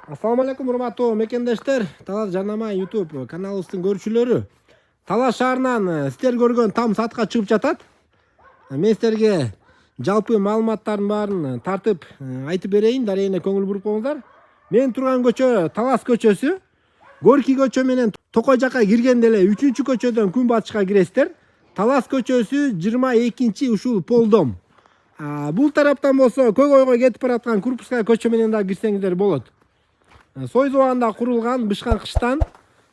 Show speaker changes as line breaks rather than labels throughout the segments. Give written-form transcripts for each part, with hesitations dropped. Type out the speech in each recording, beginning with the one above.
Assalamu alaikum урматтуу мекендештер. Талас Жанама YouTube каналыбыздын көрүүчүлөрү. Талас шаарынан сиздер көргөн там сатка чыгып жатат. Мен сиздерге жалпы маалыматтардын баарын тартып айтып берейин, дарегине көңүл буруп коңуздар. Мен турган көчө Талас көчөсү. Горький көчө менен Токой жакка киргенде эле 3-көчөдөн күн батышка киресиздер. Талас көчөсү 22 ушул полдом. Бул тараптан болсо Көк ойго кетип бараткан Курпуская көчө менен да кирсеңиздер болот. Сойз убагында курулган бышкан кыштан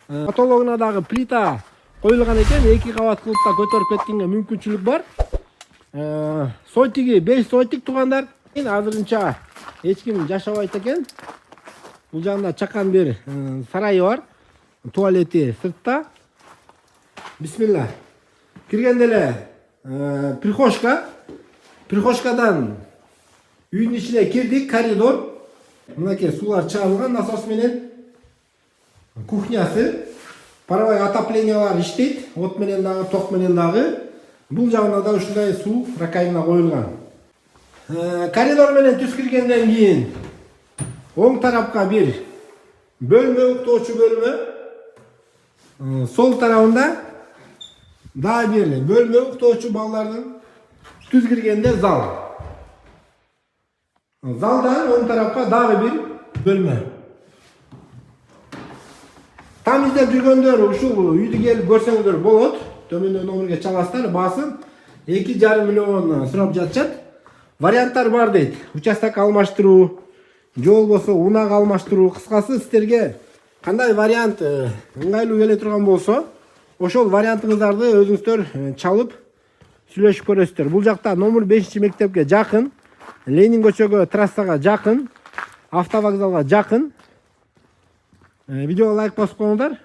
потологуна дагы плита коюлган экен, 2 кабат кылып да көтөрүп кеткенге мүмкүнчүлүк бар. Сойтиги 5 сойтик туугандар. Азырынча эч ким жашабайт экен. Бул жагында чакан бир сарайы бар. Туалети сыртта. Бисмилла. Киргенде эле прихожка. Прихожкадан үйдүн ичине кирдик, коридор. Мынакей сулар чыгарылган насос менен. Кухнясы. Паровой отоплениялар иштейт. От менен дагы, ток менен дагы. Бул жагына да ушундай суу ракайына коюлган. Коридор менен түз киргенден кийин оң тарапка бир бөлмө, уктоочу бөлмө. Сол тарабында дагы бир бөлмө, уктоочу балдардын. Түз киргенде зал. Залдан оң тарапка дагы бир бөлмө. Там издеп жүргөндөр ушул үйдү келип көрсөңүздөр болот. Төмөндө номерге чаласыздар, басын 2,5 миллион сурап жатышат. Варианттар бар дейт. Участок алмаштыруу, же болбосо унак алмаштыруу. Кыскасы сиздерге кандай вариант ыңгайлуу келе турган болсо, ошол вариантыңыздарды өзүңүздөр чалып сүйлөшүп көрөсүздөр. Бул жакта номер 5-мектепке жакын, Ленин көчөгө, трассага жакын, автовокзалга жакын. Видеого лайк басып коюңуздар.